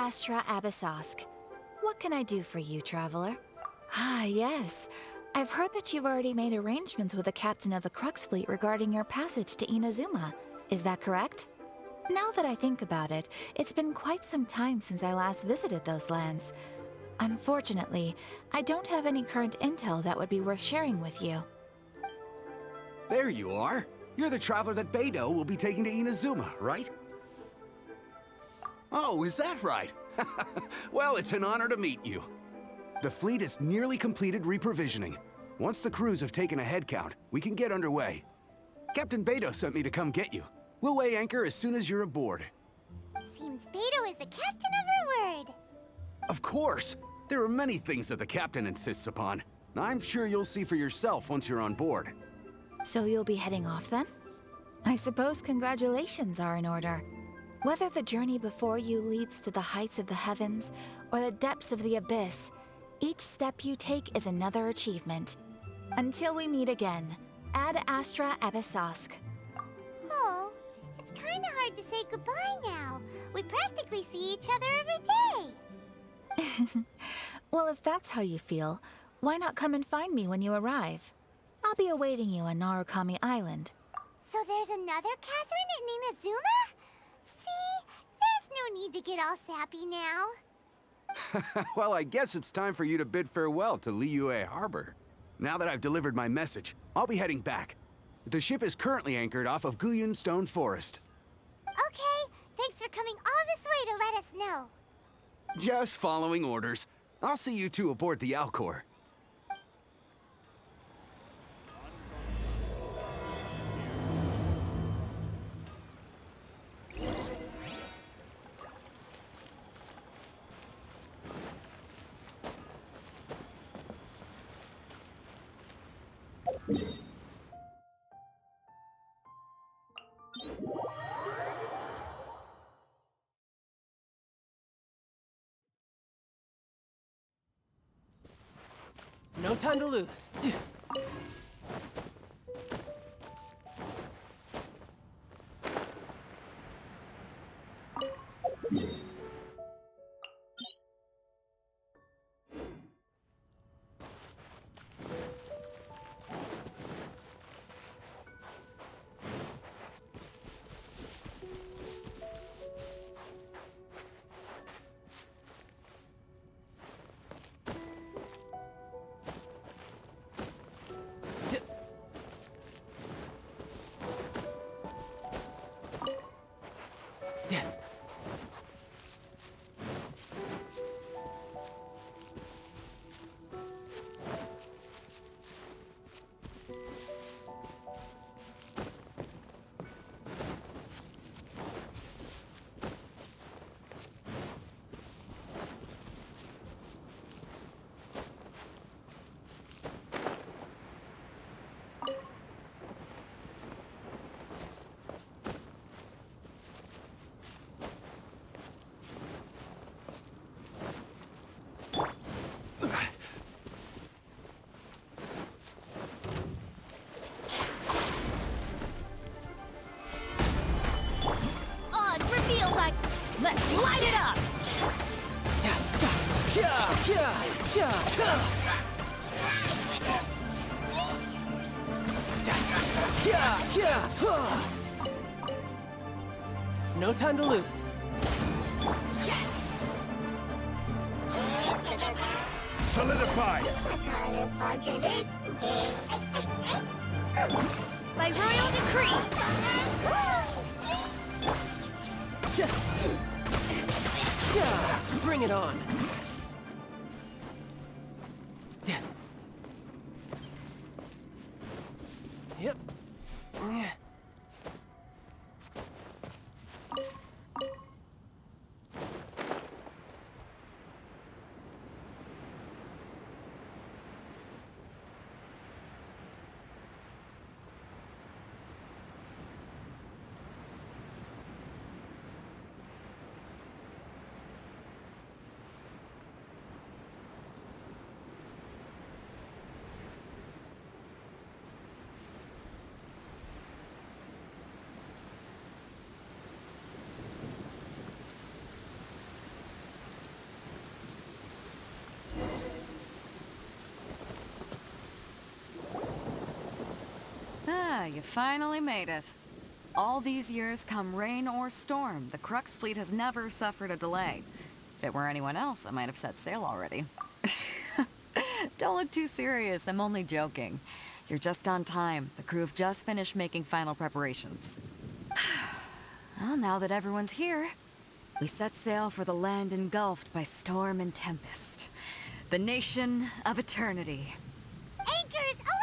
Astra Abyssosk. What can I do for you, traveler? Ah, yes. I've heard that you've already made arrangements with the captain of the Crux fleet regarding your passage to Inazuma. Is that correct? Now that I think about it, it's been quite some time since I last visited those lands. Unfortunately, I don't have any current intel that would be worth sharing with you. There you are. You're the traveler that Beidou will be taking to Inazuma, right? Oh, is that right? Well, it's an honor to meet you. The fleet has nearly completed reprovisioning. Once the crews have taken a head count, we can get underway. Captain Beidou sent me to come get you. We'll weigh anchor as soon as you're aboard. Seems Beidou is the captain of her word. Of course! There are many things that the captain insists upon. I'm sure you'll see for yourself once you're on board. So you'll be heading off then? I suppose congratulations are in order. Whether the journey before you leads to the heights of the heavens or the depths of the abyss, each step you take is another achievement. Until we meet again, Ad Astra Abyssosk. Oh, it's kinda hard to say goodbye now. We practically see each other every day. Well, if that's how you feel, why not come and find me when you arrive? I'll be awaiting you on Narukami Island. So there's another Catherine in Inazuma? See? There's no need to get all sappy now. Well, I guess it's time for you to bid farewell to Liyue Harbor. Now that I've delivered my message, I'll be heading back. The ship is currently anchored off of Guyun Stone Forest. Okay, thanks for coming all this way to let us know. Just following orders. I'll see you two aboard the Alcor. No time to lose. Let's light it up! No time to lose. Solidify! By royal decree! Bring it on. Yep. You finally made it. All these years, come rain or storm, the Crux fleet has never suffered a delay. If it were anyone else, I might have set sail already. Don't look too serious, I'm only joking. You're just on time. The crew have just finished making final preparations. Well, now that everyone's here, we set sail for the land engulfed by storm and tempest. The nation of eternity. Anchors away!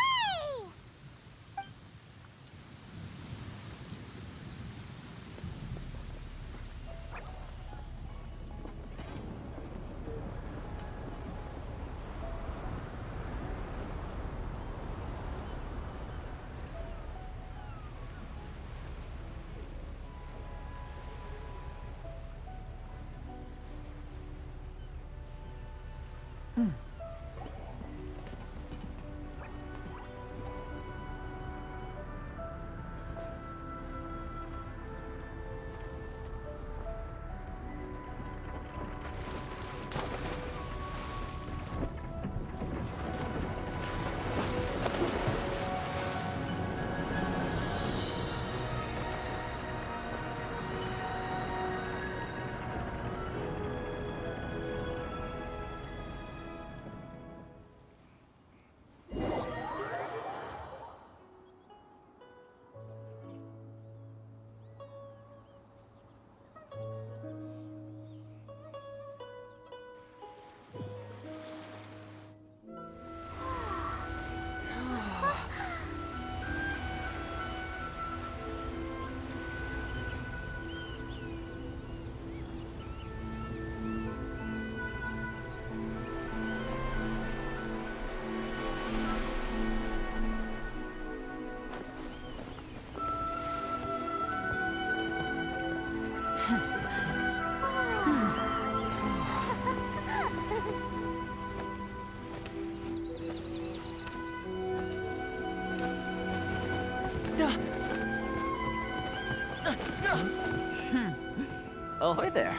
Ahoy there.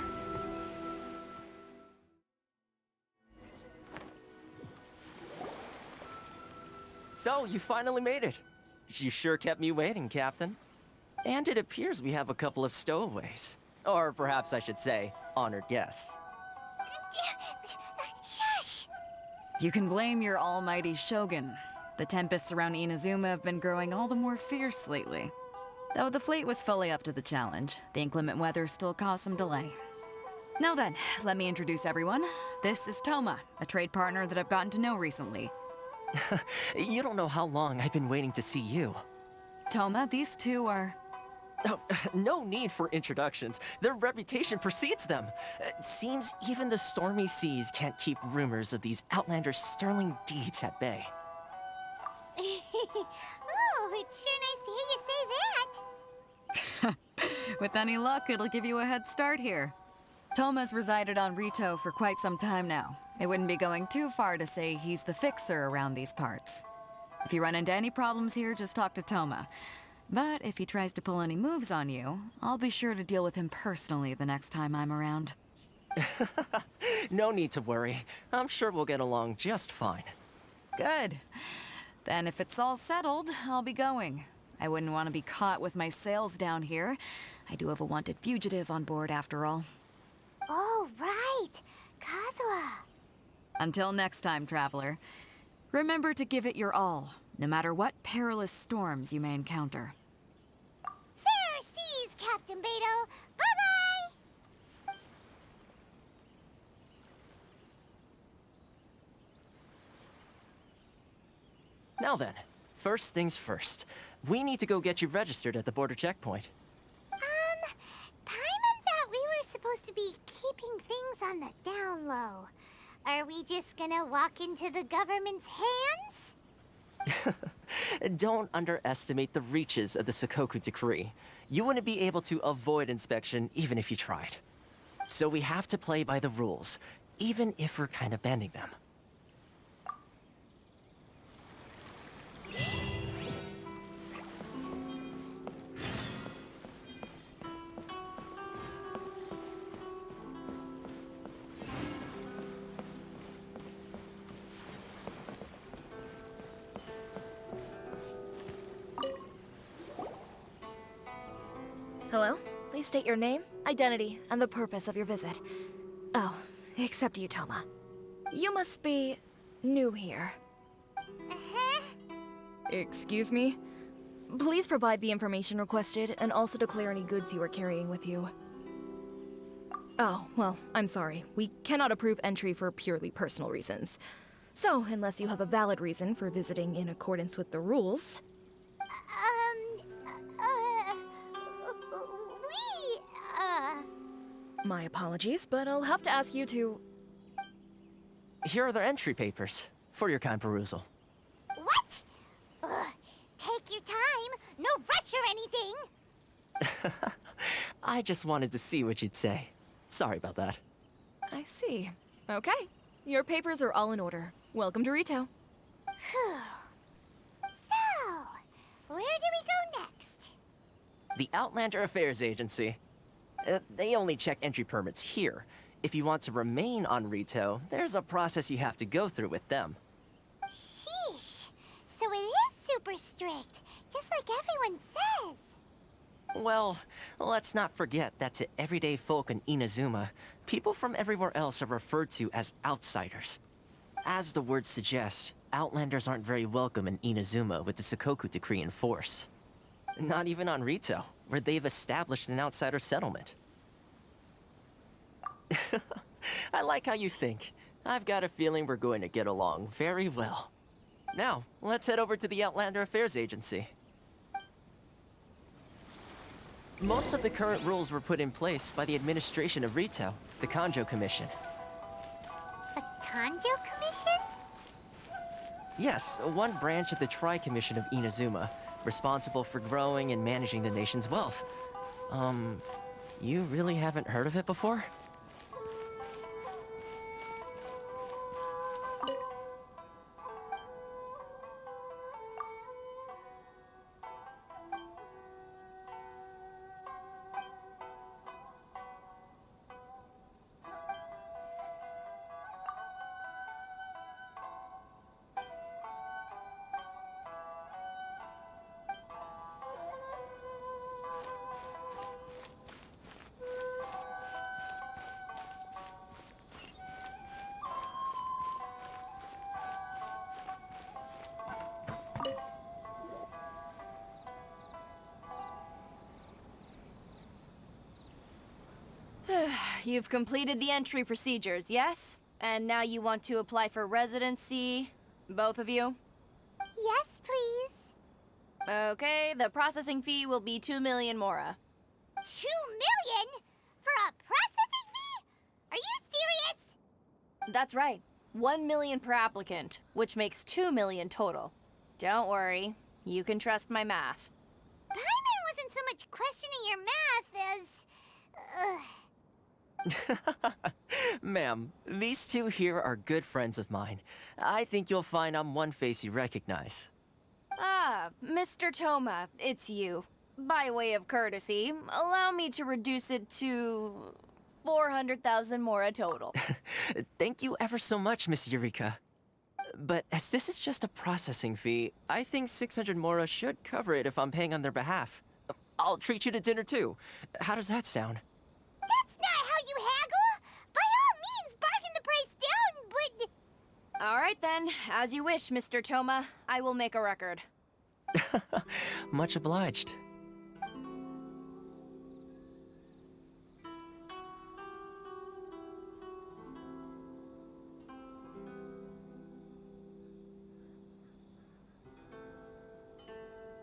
So, you finally made it. You sure kept me waiting, Captain. And it appears we have a couple of stowaways. Or perhaps I should say, honored guests. Shush! You can blame your almighty Shogun. The tempests around Inazuma have been growing all the more fierce lately. Though the fleet was fully up to the challenge, the inclement weather still caused some delay. Now then, let me introduce everyone. This is Toma, a trade partner that I've gotten to know recently. You don't know how long I've been waiting to see you. Toma, these two are... Oh, no need for introductions. Their reputation precedes them. Seems even the stormy seas can't keep rumors of these outlanders' sterling deeds at bay. Oh, it's sure nice to hear you say that. With any luck, it'll give you a head start here. Toma's resided on Rito for quite some time now. It wouldn't be going too far to say he's the fixer around these parts. If you run into any problems here, just talk to Toma. But if he tries to pull any moves on you, I'll be sure to deal with him personally the next time I'm around. No need to worry. I'm sure we'll get along just fine. Good. Then if it's all settled, I'll be going. I wouldn't want to be caught with my sails down here. I do have a wanted fugitive on board after all. Oh, right. Kazuha. Until next time, traveler. Remember to give it your all, no matter what perilous storms you may encounter. Fair seas, Captain Beto. Bye-bye! Now then, first things first. We need to go get you registered at the border checkpoint. Paimon thought we were supposed to be keeping things on the down low. Are we just gonna walk into the government's hands? Don't underestimate the reaches of the Sakoku Decree. You wouldn't be able to avoid inspection even if you tried. So we have to play by the rules, even if we're kind of bending them. Hello? Please state your name, identity, and the purpose of your visit. Oh, except you, Toma. You must be new here. Uh-huh. Excuse me? Please provide the information requested and also declare any goods you are carrying with you. Oh, well, I'm sorry. We cannot approve entry for purely personal reasons. So, unless you have a valid reason for visiting in accordance with the rules... My apologies, but I'll have to ask you to... Here are their entry papers, for your kind perusal. What? Ugh, take your time. No rush or anything. I just wanted to see what you'd say. Sorry about that. I see. Okay. Your papers are all in order. Welcome to Rito. Phew. So, where do we go next? The Outlander Affairs Agency. They only check entry permits here. If you want to remain on Rito, there's a process you have to go through with them. Sheesh. So it is super strict, just like everyone says. Well, let's not forget that to everyday folk in Inazuma, people from everywhere else are referred to as outsiders. As the word suggests, Outlanders aren't very welcome in Inazuma with the Sakoku decree in force. Not even on Rito, where they've established an outsider settlement. I like how you think. I've got a feeling we're going to get along very well. Now, let's head over to the Outlander Affairs Agency. Most of the current rules were put in place by the administration of Rito, the Kanjo Commission. The Kanjo Commission? Yes, one branch of the Tri-Commission of Inazuma, responsible for growing and managing the nation's wealth. You really haven't heard of it before? You've completed the entry procedures, yes? And now you want to apply for residency? Both of you? Yes, please. Okay, the processing fee will be 2 million mora. 2 million? For a processing fee? Are you serious? That's right. 1 million per applicant, which makes 2 million total. Don't worry, you can trust my math. Paimon wasn't so much questioning your math as... Ma'am, these two here are good friends of mine. I think you'll find I'm one face you recognize. Ah, Mr. Toma, it's you. By way of courtesy, allow me to reduce it to 400,000 mora total. Thank you ever so much, Miss Eureka. But as this is just a processing fee, I think 600 mora should cover it if I'm paying on their behalf. I'll treat you to dinner too. How does that sound? That's not how you haggle! By all means, bargain the price down, but... All right then, as you wish, Mr. Toma. I will make a record. Much obliged.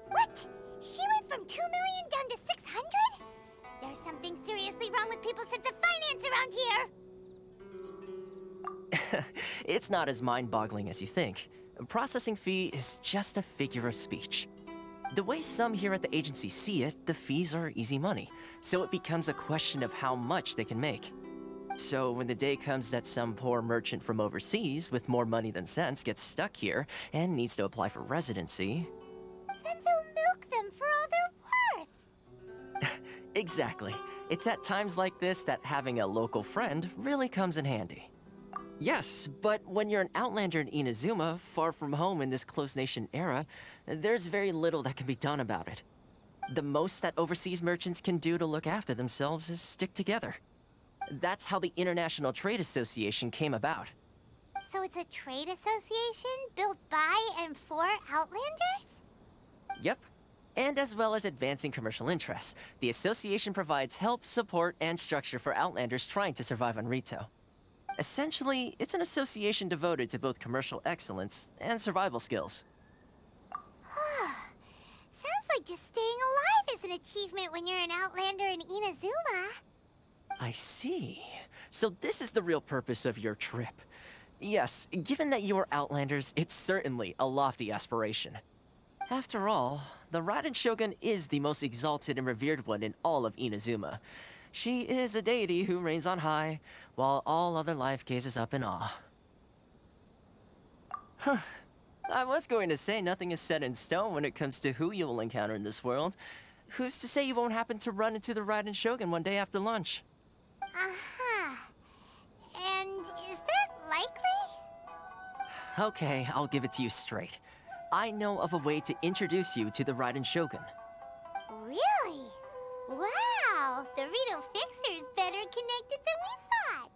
What? She went from 2 million down to 600? There's something seriously wrong with people's sense of finance around here! It's not as mind-boggling as you think. A processing fee is just a figure of speech. The way some here at the agency see it, the fees are easy money, so it becomes a question of how much they can make. So when the day comes that some poor merchant from overseas with more money than sense gets stuck here and needs to apply for residency... Then they'll milk them for all they're worth! Exactly. It's at times like this that having a local friend really comes in handy. Yes, but when you're an outlander in Inazuma, far from home in this close nation era, there's very little that can be done about it. The most that overseas merchants can do to look after themselves is stick together. That's how the International Trade Association came about. So it's a trade association built by and for Outlanders? Yep. And as well as advancing commercial interests, the association provides help, support, and structure for Outlanders trying to survive on Rito. Essentially, it's an association devoted to both commercial excellence and survival skills. Sounds like just staying alive is an achievement when you're an Outlander in Inazuma. I see. So this is the real purpose of your trip. Yes, given that you are Outlanders, it's certainly a lofty aspiration. After all, the Raiden Shogun is the most exalted and revered one in all of Inazuma. She is a deity who reigns on high, while all other life gazes up in awe. Huh. I was going to say nothing is set in stone when it comes to who you will encounter in this world. Who's to say you won't happen to run into the Raiden Shogun one day after lunch? Uh-huh. And is that likely? Okay, I'll give it to you straight. I know of a way to introduce you to the Raiden Shogun. Really? Wow! The Rito Fixer is better connected than we thought.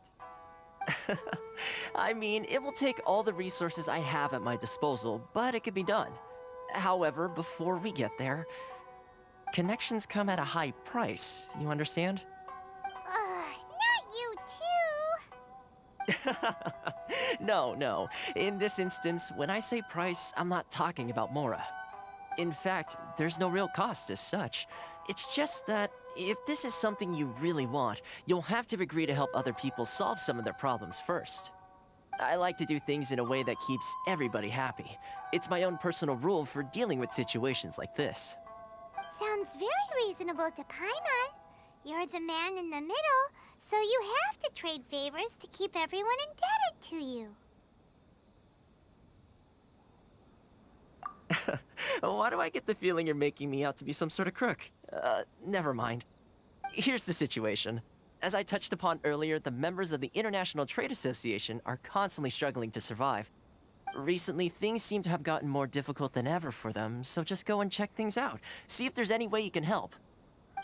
I mean, it will take all the resources I have at my disposal, but it could be done. However, before we get there, connections come at a high price, you understand? Not you too! No. In this instance, when I say price, I'm not talking about Mora. In fact, there's no real cost as such. It's just that if this is something you really want, you'll have to agree to help other people solve some of their problems first. I like to do things in a way that keeps everybody happy. It's my own personal rule for dealing with situations like this. Sounds very reasonable to Paimon. You're the man in the middle, so you have to trade favors to keep everyone indebted to you. Why do I get the feeling you're making me out to be some sort of crook? Never mind. Here's the situation. As I touched upon earlier, the members of the International Trade Association are constantly struggling to survive. Recently, things seem to have gotten more difficult than ever for them, so just go and check things out. See if there's any way you can help.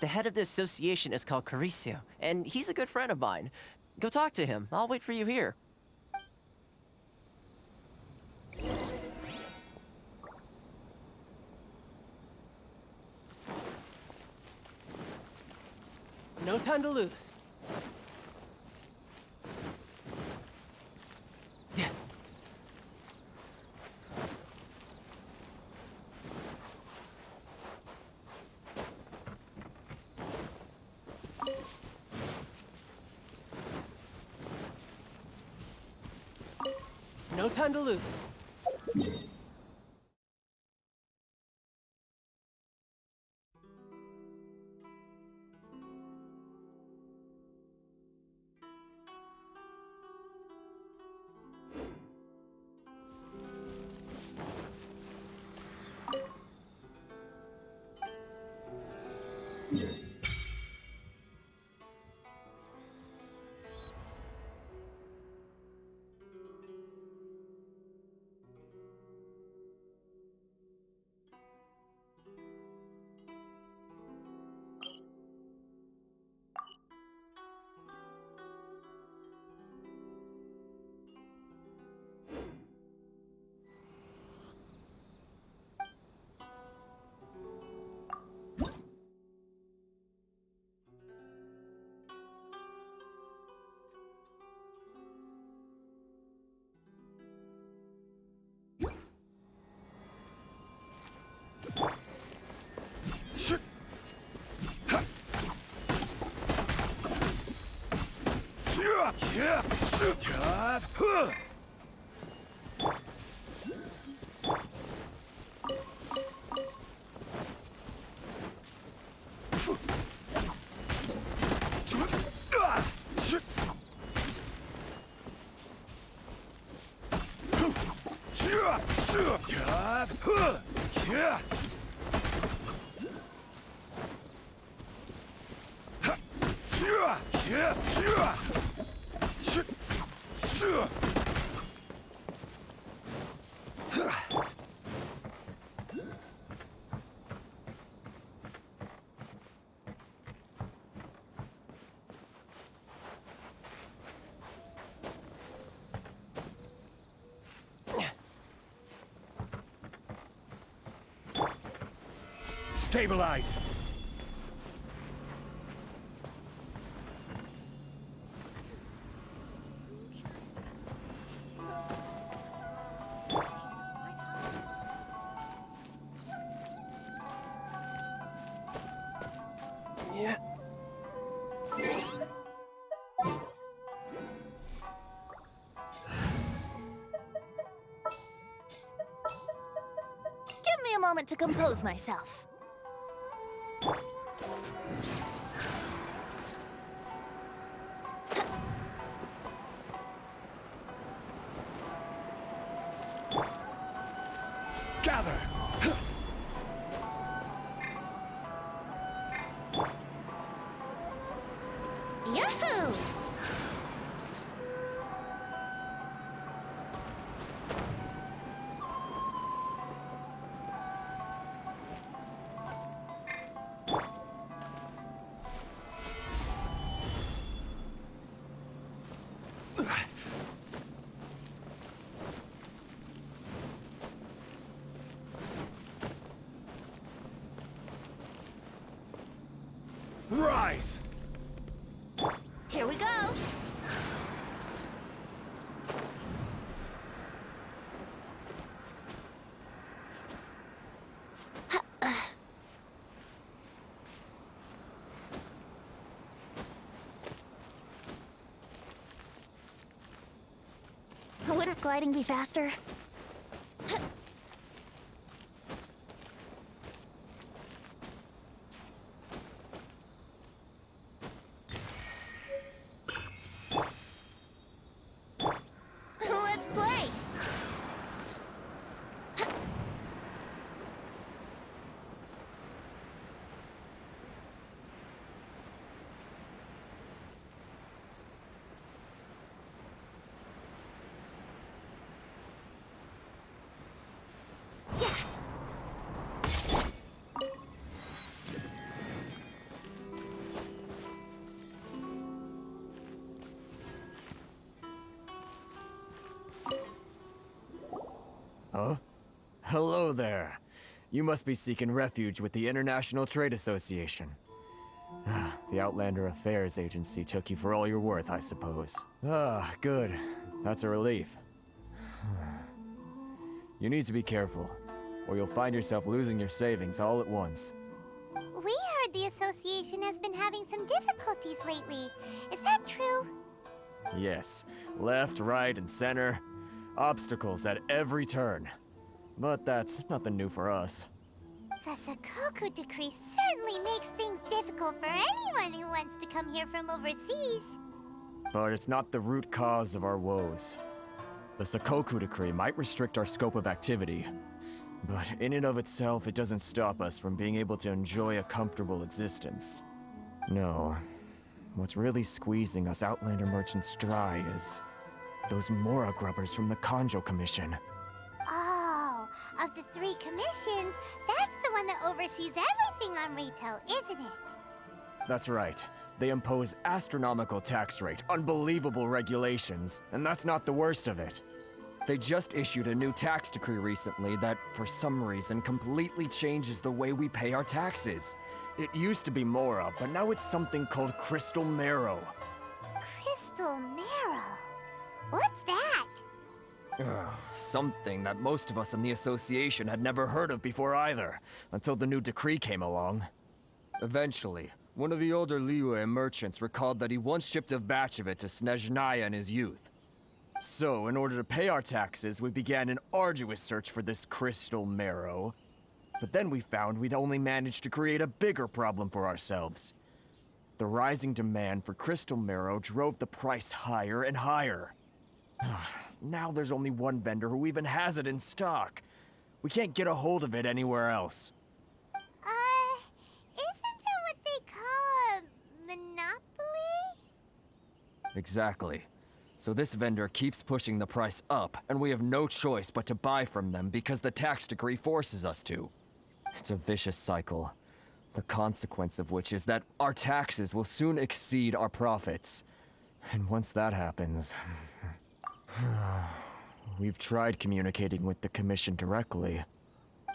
The head of the association is called Caricio, and he's a good friend of mine. Go talk to him. I'll wait for you here. No time to lose. No time to lose. Stabilize! Yeah. Give me a moment to compose myself. Gather! Yahoo! Rise! Here we go. Wouldn't gliding be faster? Let's play! Huh? Hello there. You must be seeking refuge with the International Trade Association. The Outlander Affairs Agency took you for all you're worth, I suppose. Ah, good. That's a relief. You need to be careful, or you'll find yourself losing your savings all at once. We heard the association has been having some difficulties lately. Is that true? Yes. Left, right, and center. Obstacles at every turn. But that's nothing new for us. The Sakoku Decree certainly makes things difficult for anyone who wants to come here from overseas. But it's not the root cause of our woes. The Sakoku Decree might restrict our scope of activity, but in and of itself, it doesn't stop us from being able to enjoy a comfortable existence. No. What's really squeezing us Outlander merchants dry is those Mora grubbers from the Kanjo Commission. Oh, of the three commissions, that's the one that oversees everything on retail, isn't it? That's right. They impose astronomical tax rate, unbelievable regulations, and that's not the worst of it. They just issued a new tax decree recently that, for some reason, completely changes the way we pay our taxes. It used to be Mora, but now it's something called Crystal Marrow. Crystal Marrow? What's that? Something that most of us in the association had never heard of before either, until the new decree came along. Eventually, one of the older Liyue merchants recalled that he once shipped a batch of it to Snezhnaya in his youth. So, in order to pay our taxes, we began an arduous search for this crystal marrow. But then we found we'd only managed to create a bigger problem for ourselves. The rising demand for crystal marrow drove the price higher and higher. Now there's only one vendor who even has it in stock. We can't get a hold of it anywhere else. Isn't that what they call a monopoly? Exactly. So this vendor keeps pushing the price up, and we have no choice but to buy from them because the tax decree forces us to. It's a vicious cycle. The consequence of which is that our taxes will soon exceed our profits. And once that happens... We've tried communicating with the Commission directly.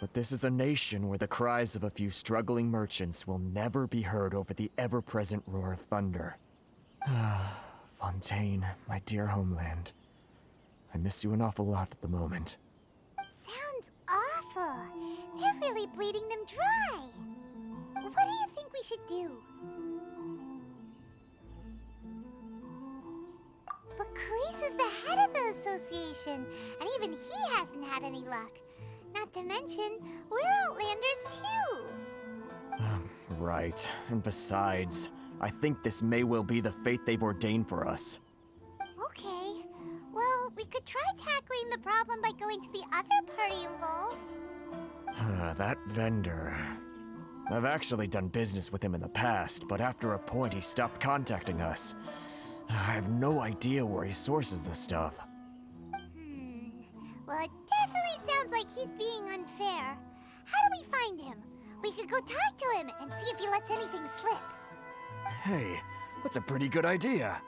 But this is a nation where the cries of a few struggling merchants will never be heard over the ever-present roar of thunder. Fontaine, my dear homeland. I miss you an awful lot at the moment. Sounds awful. They're really bleeding them dry. What do you think we should do? But Carice is the head of the association, and even he hasn't had any luck. Not to mention, we're Outlanders too. Right. And besides, I think this may well be the fate they've ordained for us. Okay. Well, we could try tackling the problem by going to the other party involved. That vendor. I've actually done business with him in the past, but after a point he stopped contacting us. I have no idea where he sources the stuff. Well, it definitely sounds like he's being unfair. How do we find him? We could go talk to him and see if he lets anything slip. Hey, that's a pretty good idea.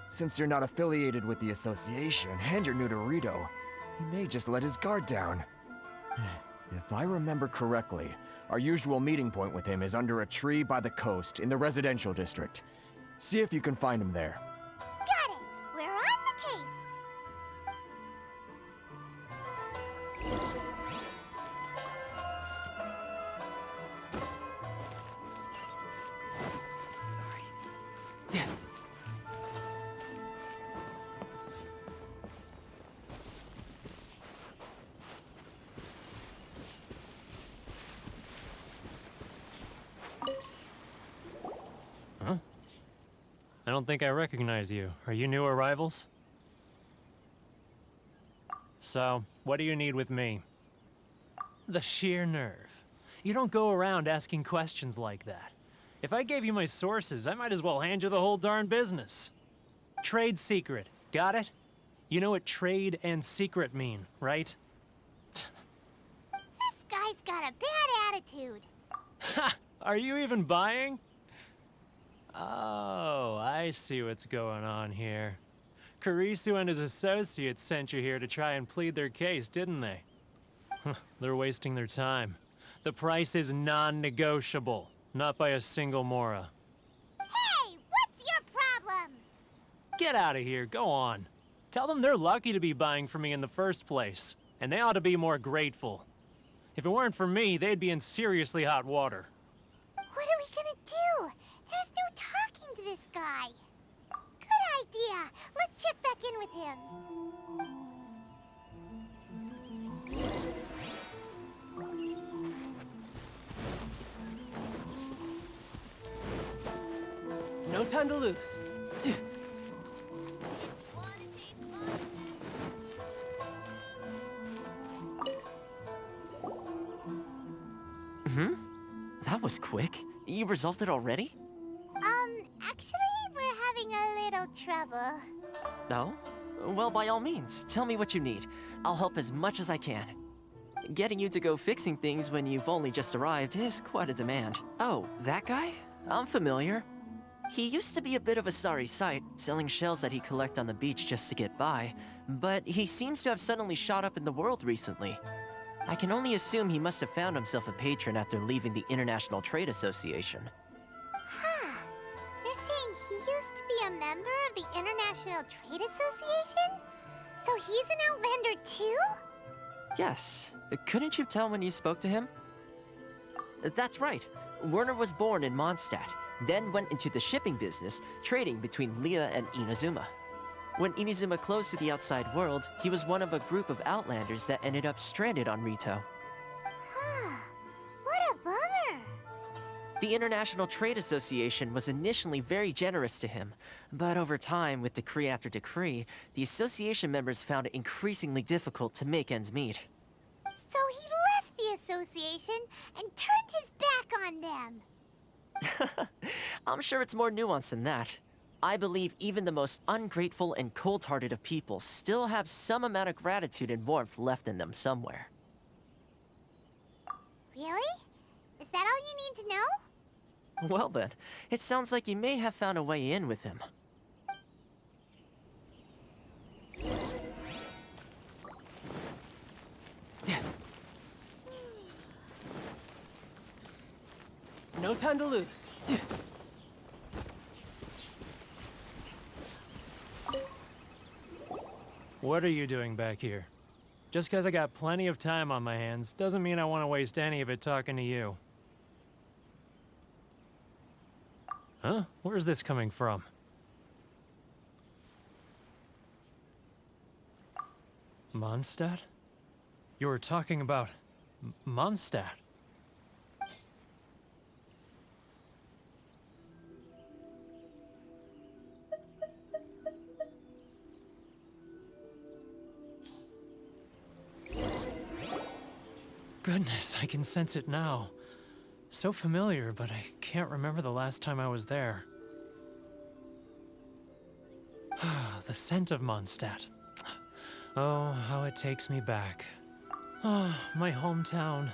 Since you're not affiliated with the association and you're new to Rito, he may just let his guard down. If I remember correctly, our usual meeting point with him is under a tree by the coast in the residential district. See if you can find him there. Got it! We're on the case! I don't think I recognize you. Are you new arrivals? So, what do you need with me? The sheer nerve. You don't go around asking questions like that. If I gave you my sources, I might as well hand you the whole darn business. Trade secret. Got it? You know what trade and secret mean, right? This guy's got a bad attitude. Ha! Are you even buying? Oh, I see what's going on here. Carisu and his associates sent you here to try and plead their case, didn't they? They're wasting their time. The price is non-negotiable, not by a single Mora. Hey, what's your problem? Get out of here, go on. Tell them they're lucky to be buying from me in the first place, and they ought to be more grateful. If it weren't for me, they'd be in seriously hot water. What are we gonna do? There's no talking to this guy. Good idea. Let's check back in with him. No time to lose. That was quick. You resolved it already? Actually, we're having a little trouble. No? Well, by all means, tell me what you need. I'll help as much as I can. Getting you to go fixing things when you've only just arrived is quite a demand. Oh, that guy? I'm familiar. He used to be a bit of a sorry sight, selling shells that he collect on the beach just to get by, but he seems to have suddenly shot up in the world recently. I can only assume he must have found himself a patron after leaving the International Trade Association. Huh. You're saying he used to be a member of the International Trade Association? So he's an Outlander too? Yes. Couldn't you tell when you spoke to him? That's right. Werner was born in Mondstadt, then went into the shipping business, trading between Leah and Inazuma. When Inazuma closed to the outside world, he was one of a group of Outlanders that ended up stranded on Rito. Huh. What a bummer. The International Trade Association was initially very generous to him, but over time, with decree after decree, the association members found it increasingly difficult to make ends meet. So he left the association and turned his back on them. I'm sure it's more nuanced than that. I believe even the most ungrateful and cold-hearted of people still have some amount of gratitude and warmth left in them somewhere. Really? Is that all you need to know? Well then, it sounds like you may have found a way in with him. No time to lose. What are you doing back here? Just because I got plenty of time on my hands doesn't mean I want to waste any of it talking to you. Huh? Where's this coming from? Mondstadt? You were talking about Mondstadt. Goodness, I can sense it now. So familiar, but I can't remember the last time I was there. The scent of Mondstadt. Oh, how it takes me back. Oh, my hometown,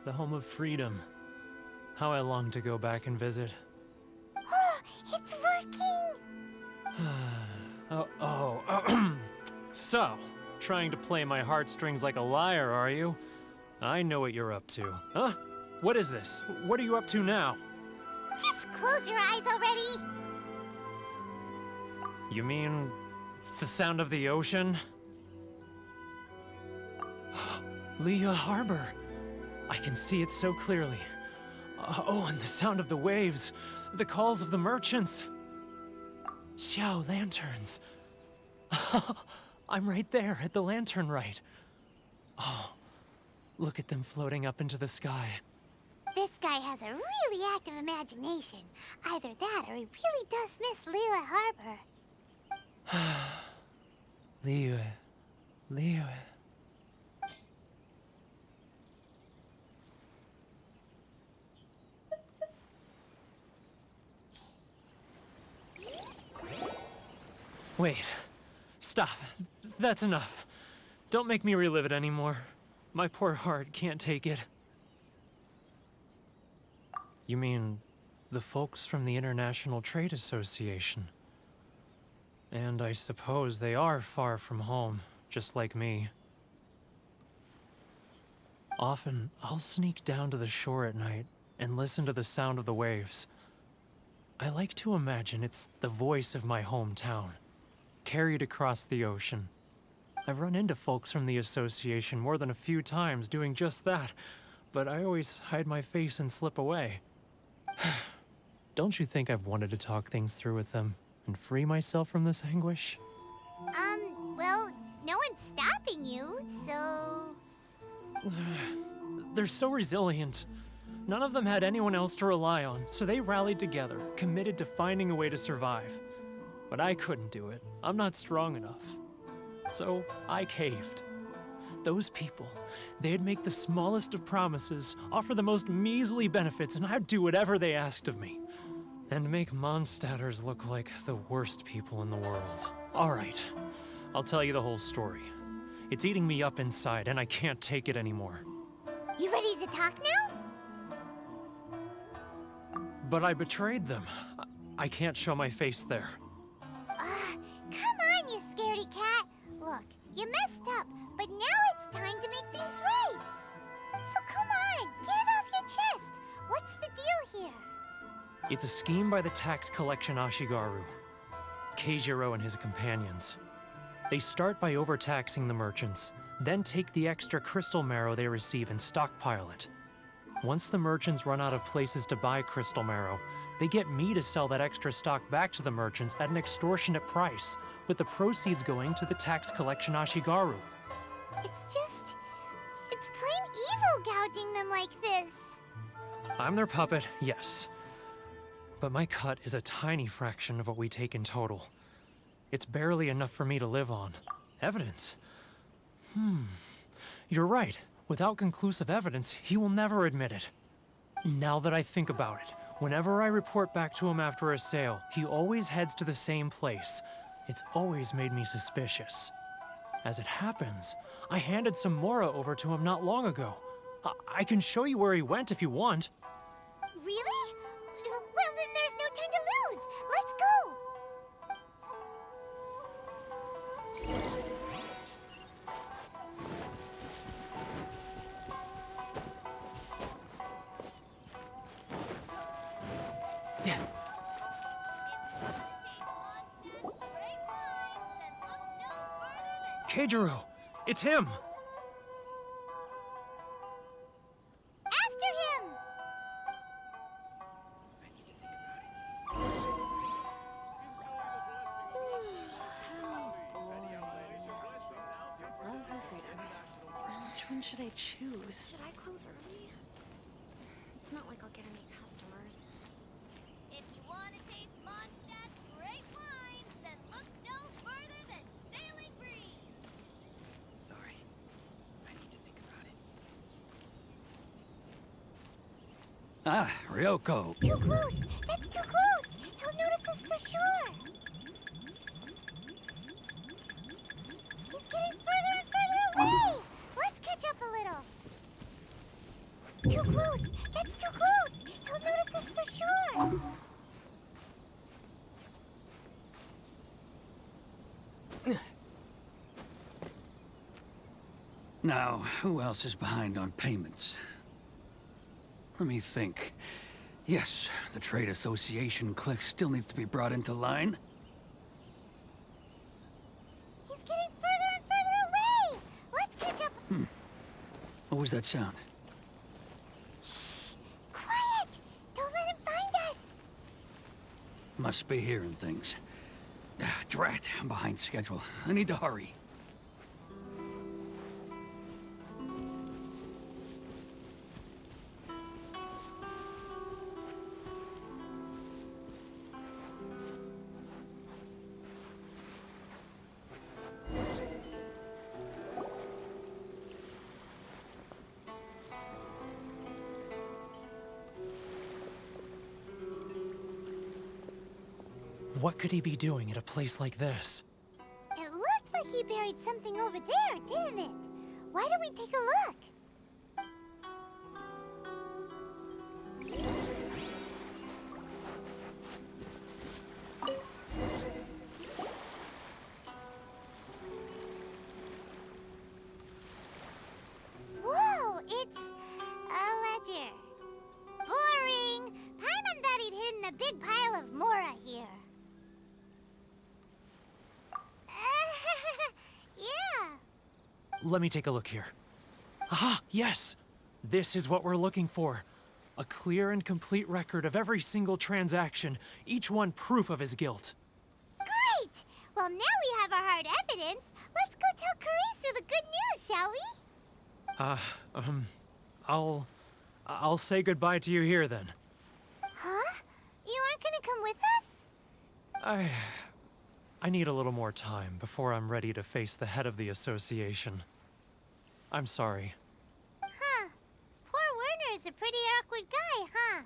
the home of freedom. How I long to go back and visit. Oh, it's working! So, trying to play my heartstrings like a liar, are you? I know what you're up to. Huh? What is this? What are you up to now? Just close your eyes already! You mean the sound of the ocean? Leah Harbor. I can see it so clearly. Oh, and the sound of the waves. The calls of the merchants. Xiao lanterns. I'm right there at the lantern right. Oh, look at them floating up into the sky. This guy has a really active imagination. Either that or he really does miss Liyue Harbor. Liyue. Wait. Stop. That's enough. Don't make me relive it anymore. My poor heart can't take it. You mean the folks from the International Trade Association? And I suppose they are far from home, just like me. Often, I'll sneak down to the shore at night and listen to the sound of the waves. I like to imagine it's the voice of my hometown, carried across the ocean. I've run into folks from the association more than a few times doing just that, but I always hide my face and slip away. Don't you think I've wanted to talk things through with them and free myself from this anguish? Well, no one's stopping you, so... They're so resilient. None of them had anyone else to rely on, so they rallied together, committed to finding a way to survive. But I couldn't do it. I'm not strong enough. So I caved. Those people, they'd make the smallest of promises, offer the most measly benefits, and I'd do whatever they asked of me. And make Mondstadters look like the worst people in the world. All right, I'll tell you the whole story. It's eating me up inside, and I can't take it anymore. You ready to talk now? But I betrayed them. I can't show my face there. Come on, you scaredy cat. Look, you messed up, but now it's time to make things right. So come on, get it off your chest. What's the deal here? It's a scheme by the tax collection Ashigaru, Keijiro and his companions. They start by overtaxing the merchants, then take the extra crystal marrow they receive and stockpile it. Once the merchants run out of places to buy crystal marrow, they get me to sell that extra stock back to the merchants at an extortionate price, with the proceeds going to the tax collection Ashigaru. It's plain evil gouging them like this. I'm their puppet, yes. But my cut is a tiny fraction of what we take in total. It's barely enough for me to live on. Evidence? You're right. Without conclusive evidence, he will never admit it. Now that I think about it, whenever I report back to him after a sale, he always heads to the same place. It's always made me suspicious. As it happens, I handed some Mora over to him not long ago. I can show you where he went if you want. Really? Well, then there's no time to lose. Let's go. Keijiro! It's him! After him! Which one should I choose? Should I close early? It's not like I'll get any customers. If you want to taste Mondstadt's great wines, then look no further than Sailing Breeze. Sorry. I need to think about it. Ah, Ryoko. Too close! That's too close! He'll notice us for sure! He's getting further and further away! Let's catch up a little. Too close! That's too close! He'll notice us for sure! Now, who else is behind on payments? Let me think. Yes, the Trade Association clique still needs to be brought into line. He's getting further and further away! Let's catch up. What was that sound? Shh! Quiet! Don't let him find us! Must be hearing things. Drat, I'm behind schedule. I need to hurry. What could he be doing at a place like this? It looked like he buried something over there, didn't it? Why don't we take a look? Whoa, it's a ledger. Boring! Paimon thought he'd hidden a big pile of Mora here. Yeah. Let me take a look here. Ah, yes! This is what we're looking for. A clear and complete record of every single transaction, each one proof of his guilt. Great! Well, now we have our hard evidence. Let's go tell Karisu the good news, shall we? I'll say goodbye to you here then. Huh? You aren't gonna come with us? I need a little more time before I'm ready to face the head of the association. I'm sorry. Huh. Poor Werner's a pretty awkward guy, huh?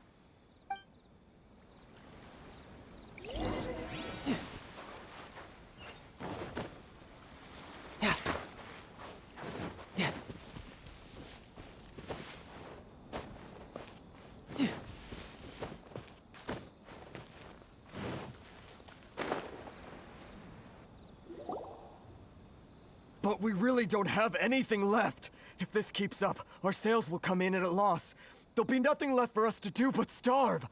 But we really don't have anything left. If this keeps up, our sales will come in at a loss. There'll be nothing left for us to do but starve.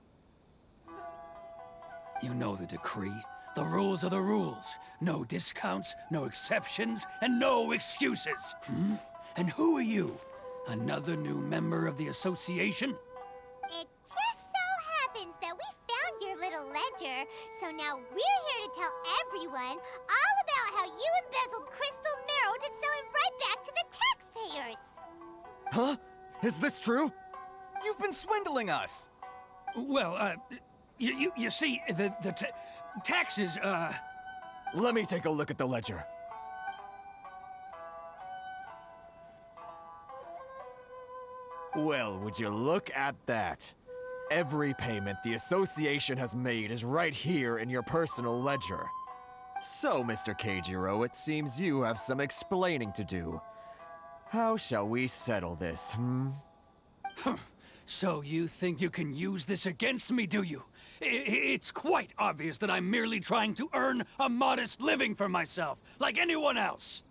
You know the decree. The rules are the rules. No discounts, no exceptions, and no excuses. And who are you? Another new member of the association? It just so happens that we found your little ledger, so now we're here to tell everyone all about how you embezzled crystal marrow to sell it right back to the taxpayers. Huh? Is this true? You've been swindling us! Well, you see, the taxes, Let me take a look at the ledger. Well, would you look at that? Every payment the association has made is right here in your personal ledger. So, Mr. Keijiro, it seems you have some explaining to do. How shall we settle this, So you think you can use this against me, do you? It's quite obvious that I'm merely trying to earn a modest living for myself, like anyone else.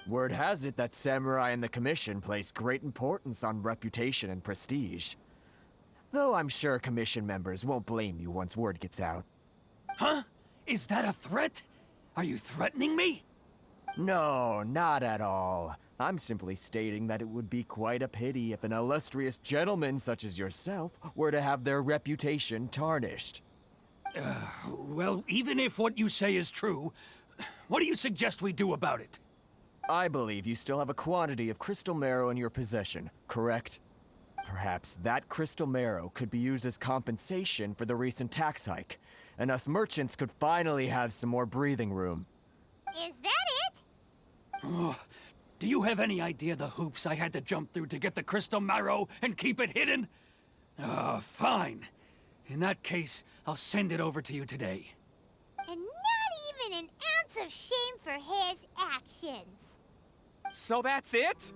Word has it that samurai and the commission place great importance on reputation and prestige. Though I'm sure commission members won't blame you once word gets out. Huh? Is that a threat? Are you threatening me? No, not at all. I'm simply stating that it would be quite a pity if an illustrious gentleman such as yourself were to have their reputation tarnished. Well, even if what you say is true, what do you suggest we do about it? I believe you still have a quantity of crystal marrow in your possession, correct? Perhaps that crystal marrow could be used as compensation for the recent tax hike, and us merchants could finally have some more breathing room. Is that it? Oh, do you have any idea the hoops I had to jump through to get the crystal marrow and keep it hidden? Fine. In that case, I'll send it over to you today. And not even an ounce of shame for his actions. So that's it?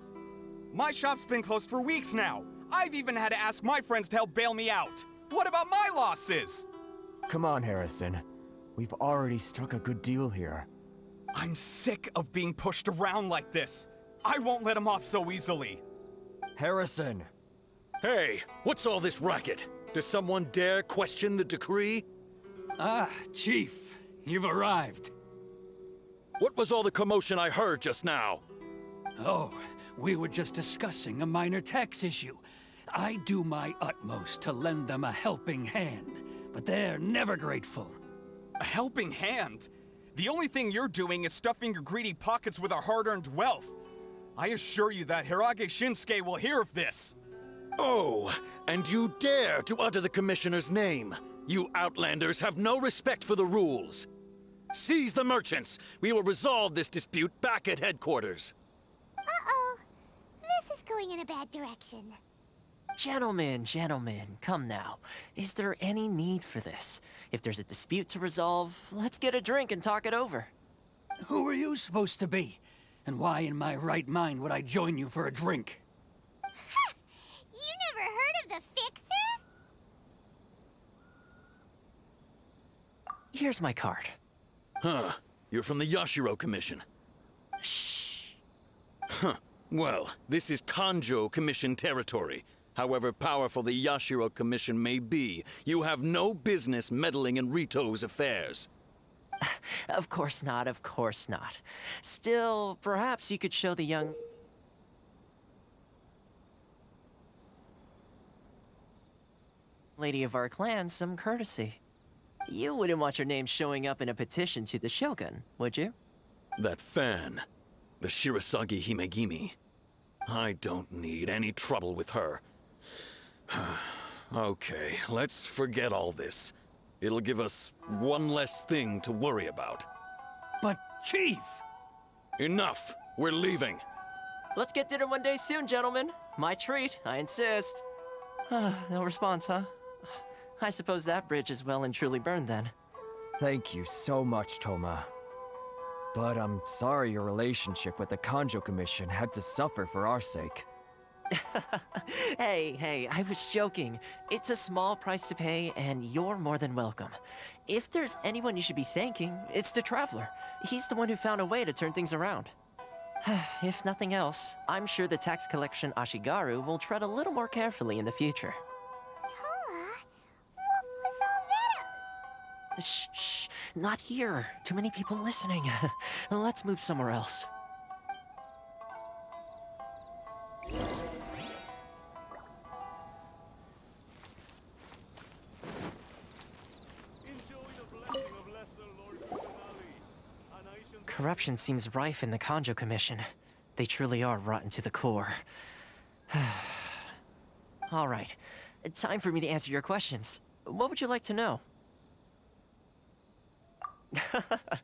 My shop's been closed for weeks now. I've even had to ask my friends to help bail me out. What about my losses? Come on, Harrison. We've already struck a good deal here. I'm sick of being pushed around like this. I won't let him off so easily. Harrison! Hey, what's all this racket? Does someone dare question the decree? Ah, Chief, you've arrived. What was all the commotion I heard just now? Oh, we were just discussing a minor tax issue. I do my utmost to lend them a helping hand, but they're never grateful. A helping hand? The only thing you're doing is stuffing your greedy pockets with our hard-earned wealth. I assure you that Hirage Shinsuke will hear of this. Oh, and you dare to utter the Commissioner's name. You Outlanders have no respect for the rules. Seize the merchants. We will resolve this dispute back at headquarters. Uh-oh. This is going in a bad direction. Gentlemen, come now. Is there any need for this? If there's a dispute to resolve, let's get a drink and talk it over. Who are you supposed to be? And why in my right mind would I join you for a drink? Ha! You never heard of the Fixer? Here's my card. Huh. You're from the Yashiro Commission. Shh. Huh. Well, this is Kanjo Commission territory. However powerful the Yashiro Commission may be, you have no business meddling in Rito's affairs. Of course not, of course not. Still, perhaps you could show the young... lady of our clan some courtesy. You wouldn't want your name showing up in a petition to the Shogun, would you? That fan, the Shirasagi Himegimi. I don't need any trouble with her. Okay, let's forget all this. It'll give us one less thing to worry about. But, Chief! Enough! We're leaving. Let's get dinner one day soon, gentlemen. My treat, I insist. No response, huh? I suppose that bridge is well and truly burned then. Thank you so much, Toma. But I'm sorry your relationship with the Kanjo Commission had to suffer for our sake. Hey, I was joking. It's a small price to pay, and you're more than welcome. If there's anyone you should be thanking, it's the Traveler. He's the one who found a way to turn things around. If nothing else, I'm sure the tax collection Ashigaru will tread a little more carefully in the future. Toma, what was all that? Shh, not here. Too many people listening. Let's move somewhere else. Corruption seems rife in the Kanjo Commission. They truly are rotten to the core. All right, time for me to answer your questions. What would you like to know?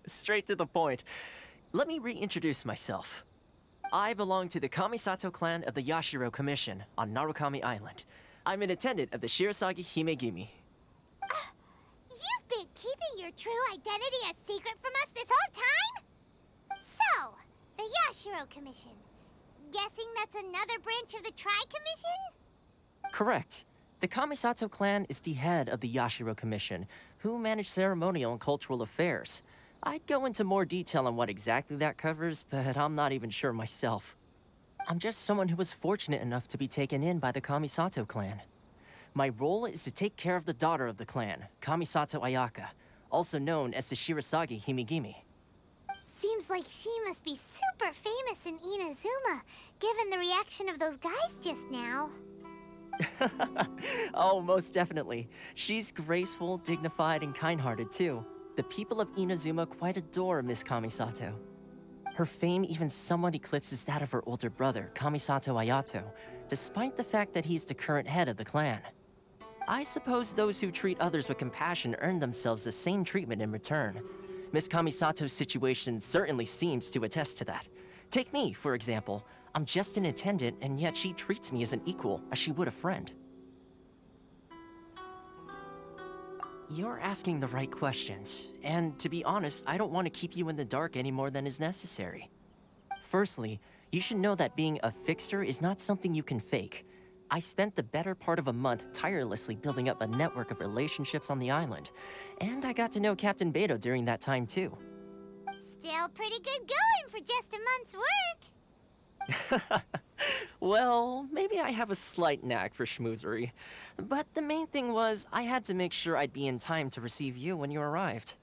Straight to the point. Let me reintroduce myself. I belong to the Kamisato clan of the Yashiro Commission on Narukami Island. I'm an attendant of the Shirasagi Himegimi. You've been keeping your true identity a secret from us this whole time? So, the Yashiro Commission. Guessing that's another branch of the Tri-Commission? Correct. The Kamisato clan is the head of the Yashiro Commission, who manage ceremonial and cultural affairs. I'd go into more detail on what exactly that covers, but I'm not even sure myself. I'm just someone who was fortunate enough to be taken in by the Kamisato clan. My role is to take care of the daughter of the clan, Kamisato Ayaka, also known as the Shirasagi Himegimi. Seems like she must be super famous in Inazuma, given the reaction of those guys just now. Oh, most definitely. She's graceful, dignified, and kind-hearted too. The people of Inazuma quite adore Miss Kamisato. Her fame even somewhat eclipses that of her older brother, Kamisato Ayato, despite the fact that he's the current head of the clan. I suppose those who treat others with compassion earn themselves the same treatment in return. Miss Kamisato's situation certainly seems to attest to that. Take me, for example. I'm just an attendant, and yet she treats me as an equal, as she would a friend. You're asking the right questions, and to be honest, I don't want to keep you in the dark any more than is necessary. Firstly, you should know that being a fixer is not something you can fake. I spent the better part of a month tirelessly building up a network of relationships on the island, and I got to know Captain Beto during that time too. Still pretty good going for just a month's work. Well, maybe I have a slight knack for schmoozery, but the main thing was I had to make sure I'd be in time to receive you when you arrived.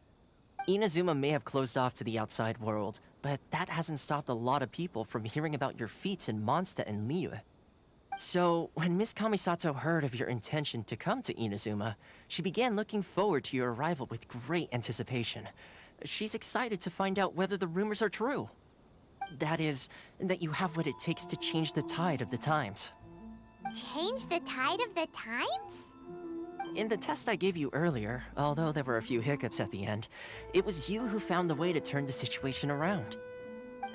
Inazuma may have closed off to the outside world, but that hasn't stopped a lot of people from hearing about your feats in Mondstadt and Liyue. So, when Miss Kamisato heard of your intention to come to Inazuma, she began looking forward to your arrival with great anticipation. She's excited to find out whether the rumors are true. That is, that you have what it takes to change the tide of the times. Change the tide of the times? In the test I gave you earlier, although there were a few hiccups at the end, it was you who found the way to turn the situation around.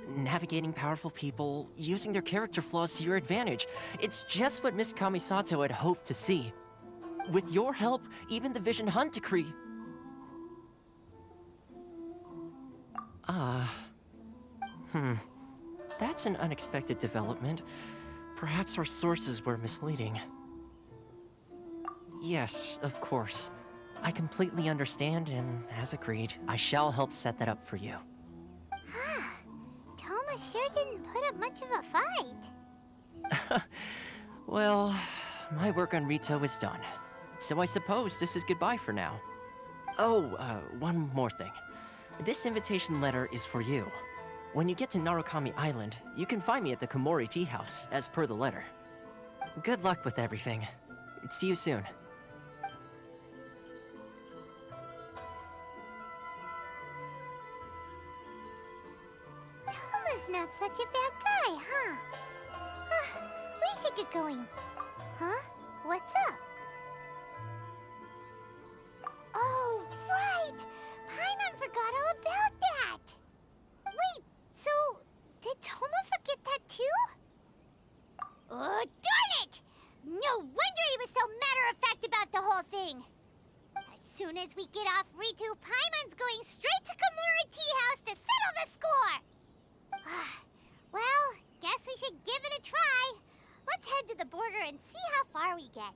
Navigating powerful people, using their character flaws to your advantage. It's just what Miss Kamisato had hoped to see. With your help, even the Vision Hunt decree... That's an unexpected development. Perhaps our sources were misleading. Yes, of course. I completely understand, and as agreed, I shall help set that up for you. Toma sure didn't put up much of a fight. Well, my work on Rito is done. So I suppose this is goodbye for now. Oh, one more thing. This invitation letter is for you. When you get to Narukami Island, you can find me at the Komori Tea House, as per the letter. Good luck with everything. See you soon. Toma's not such a bad guy, huh? We should get going. Huh? What's up? Oh, right! Paimon forgot all about that! Wait, so did Toma forget that too? Oh, darn it! No wonder he was so matter-of-fact about the whole thing! As soon as we get off Ritu, Paimon's going straight to Komori Tea House to settle the score! Well, guess we should give it a try. Let's head to the border and see how far we get.